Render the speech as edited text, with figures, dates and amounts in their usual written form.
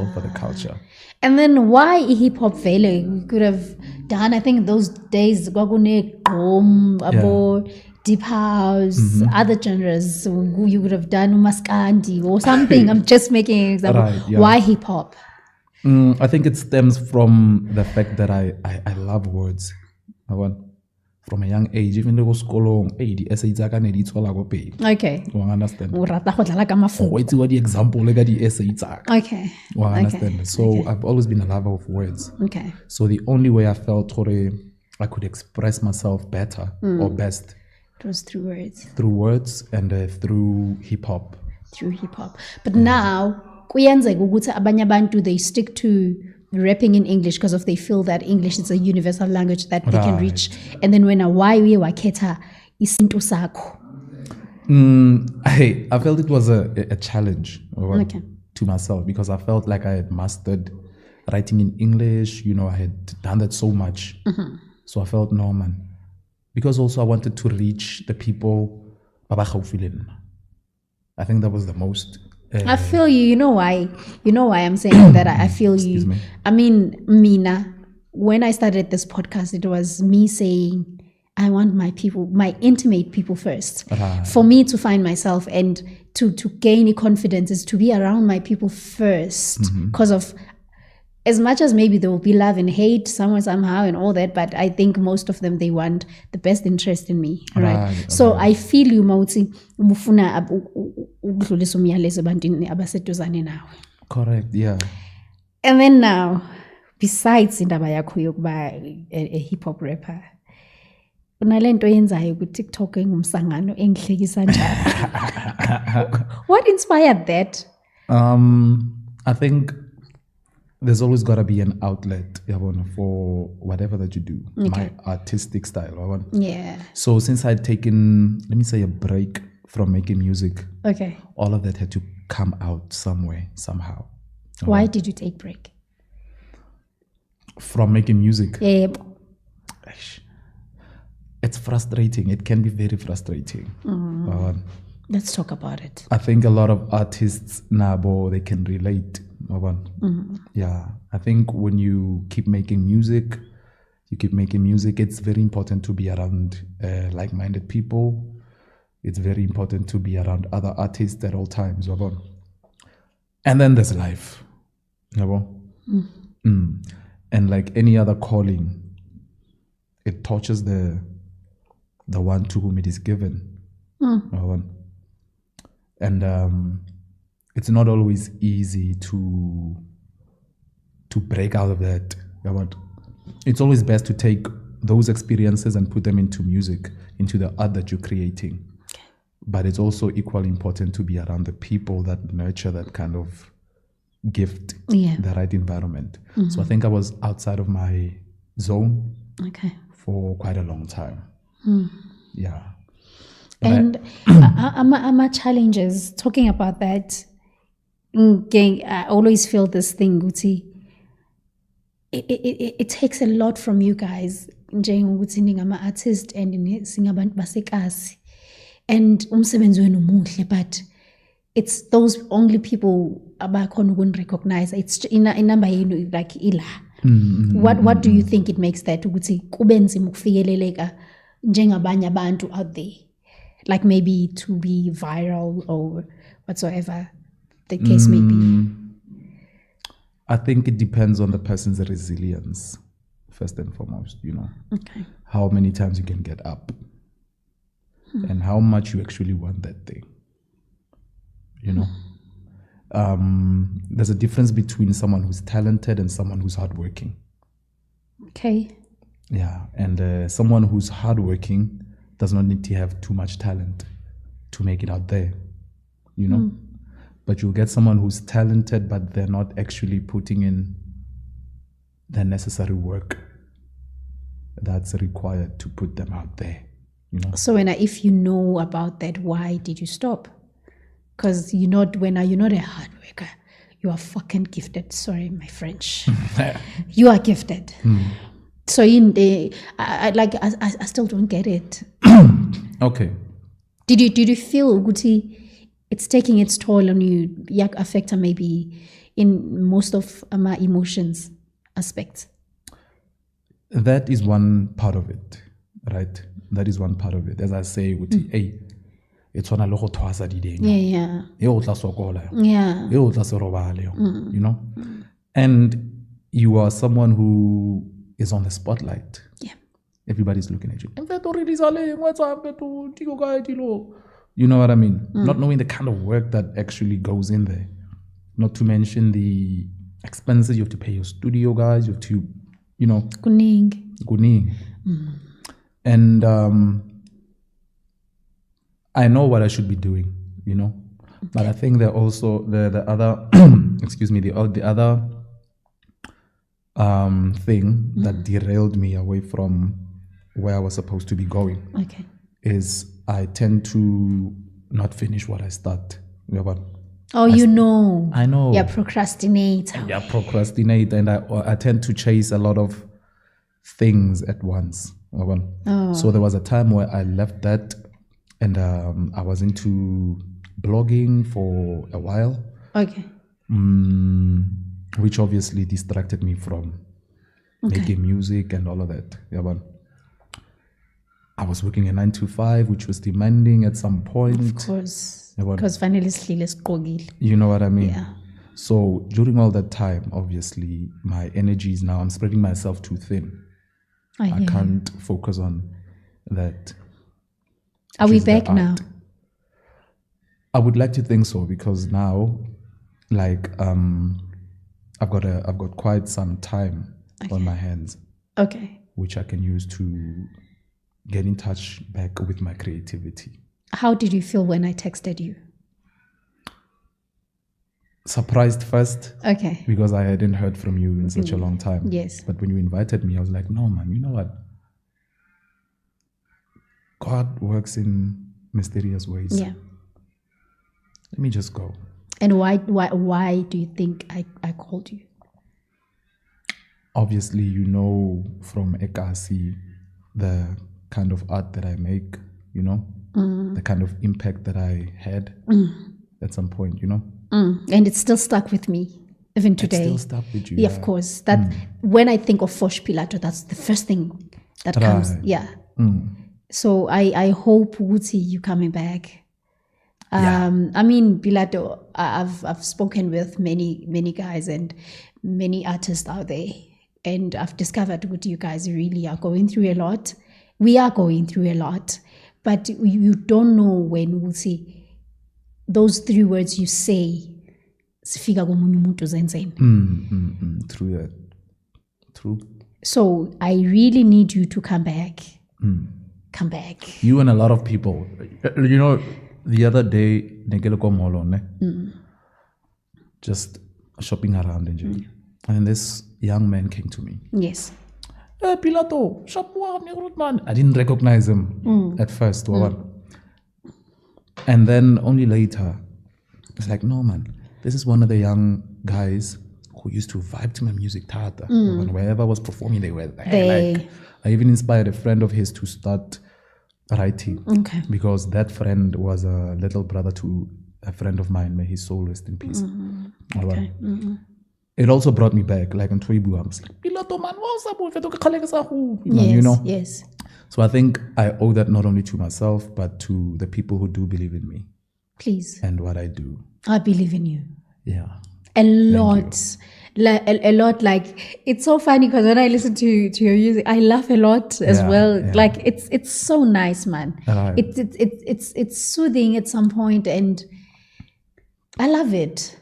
felt for the culture. And then why hip hop vele? We could have done, I think those days, Gwagune, Abo, Deep House, other genres. So you would have done Maskandi or something. I'm just making an example. Right, yeah. Why hip hop? I think it stems from the fact that I love words. From a young age, even though school, the essay Okay. You understand? Okay. What the example like the essay Okay. You understand? Okay. So Okay. I've always been a lover of words. Okay. So the only way I felt I could express myself better or best It was through words. through words and through hip hop. Through hip hop. But now, kuyenzeka ukuthi abanye abantu they stick to rapping in English because of they feel that English is a universal language that they can reach. And then when why we wakhetha isintu sakho. I felt it was a challenge to myself because I felt like I had mastered writing in English. I had done that so much. So I felt no, man. Because also I wanted to reach the people. I think that was the most. I feel you. You know why I'm saying that I feel you. Excuse me. I mean, Mina, when I started this podcast, it was me saying, I want my people, my intimate people first. For me to find myself and to gain confidence is to be around my people first. Because of, as much as maybe there will be love and hate somewhere, somehow and all that, but I think most of them, they want the best interest in me, right? So I feel you, Mauti, Correct, yeah. And then now, besides indaba yakho yokuba a hip hop rapper, unalento yenzayo ku TikTok engumsangano engihlekisa njalo. What inspired that? I think there's always got to be an outlet for whatever that you do. My artistic style. Yeah. So since I'd taken, let me say, a break from making music, all of that had to come out somewhere, somehow. Why did you take break? From making music? Yeah. It's frustrating. It can be very frustrating. Let's talk about it. I think a lot of artists now, they can relate. Yeah, I think when you keep making music, it's very important to be around like-minded people. It's very important to be around other artists at all times. And then there's life. And like any other calling, it touches the one to whom it is given. And it's not always easy to break out of that. It's always best to take those experiences and put them into music, into the art that you're creating. But it's also equally important to be around the people that nurture that kind of gift, the right environment. So I think I was outside of my zone for quite a long time. Yeah. But and my challenges, talking about that, I always feel this thing, Guti. It takes a lot from you guys. I'm an artist and singabantu basekasi. And umsebenzi wenu muhle, but it's those only people abakhona ukuni-recognize. It's in number yenu like ila. What do you think it makes that ukuthi kube nzima ukufikeleleka njengabanye abantu out there? Like maybe to be viral or whatsoever the case may be. I think it depends on the person's resilience, first and foremost, how many times you can get up and how much you actually want that thing, There's a difference between someone who's talented and someone who's hardworking. Yeah, and someone who's hardworking does not need to have too much talent to make it out there, But you'll get someone who's talented, but they're not actually putting in the necessary work that's required to put them out there, So if you know about that, why did you stop? Because you're not a hard worker. You are fucking gifted. Sorry, my French. You are gifted. So I still don't get it. Okay. Did you feel, Guti, it's taking its toll on you? Yak affect maybe in most of my emotions aspects. That is one part of it, right? That is one part of it. As I say, hey, it's on a logo twasa di deng. Yeah. Yeah. You know? And you are someone who is on the spotlight. Yeah. Everybody's looking at you. You know what I mean? Not knowing the kind of work that actually goes in there. Not to mention the expenses. You have to pay your studio guys. You have to, you know. Kuning. And I know what I should be doing, you know. Okay. But I think there also the other excuse me, the other thing that derailed me away from where I was supposed to be going. Okay. Is I tend to not finish what I start. You know, I know. Yeah, procrastinate. Yeah, procrastinate, and I tend to chase a lot of things at once. So there was a time where I left that, and I was into blogging for a while. Okay. Which obviously distracted me from making music and all of that. Yeah, I was working a 9 to 5, which was demanding at some point. Of course. Because finally Slee is kogil. You know what I mean? Yeah. So during all that time, obviously, my energy is now, I'm spreading myself too thin. I can't focus on that. Are we back now? I would like to think so, because now, like, I've got quite some time on my hands. Okay. Which I can use to get in touch back with my creativity. How did you feel when I texted you? Surprised first. Okay. Because I hadn't heard from you in such a long time. Yes. But when you invited me, I was like, no, man, you know what? God works in mysterious ways. Yeah. Let me just go. And why do you think I called you? Obviously, you know from Ekasi the kind of art that I make, you know, the kind of impact that I had at some point, you know. And it's still stuck with me even today. It's still stuck with you. Yeah, of course. That when I think of Fosh Pilato, that's the first thing that comes. Yeah. So I hope Wuti you coming back. I mean, Pilato, I've spoken with many guys and many artists out there, and I've discovered what you guys really are going through a lot. We are going through a lot, but you don't know when we'll see those 3 words you say. True that. True. So I really need you to come back. Come back. You and a lot of people. You know, the other day, just shopping around in Japan, and this young man came to me. Yes. Hey, Pilato, man. I didn't recognize him at first. And then only later, it's like, no, man, this is one of the young guys who used to vibe to my music. Wherever I was performing, they were there. Like, I even inspired a friend of his to start writing. Okay. Because that friend was a little brother to a friend of mine. May his soul rest in peace. Okay. It also brought me back, like in Twibu. I was like, Pilato, man, what's up? Yes, you know? Yes. So I think I owe that not only to myself, but to the people who do believe in me. Please. And what I do. I believe in you. Yeah. A lot. A lot. Like, it's so funny because when I listen to your music, I laugh a lot as well. Yeah. Like, it's so nice, man. It's soothing at some point, and I love it.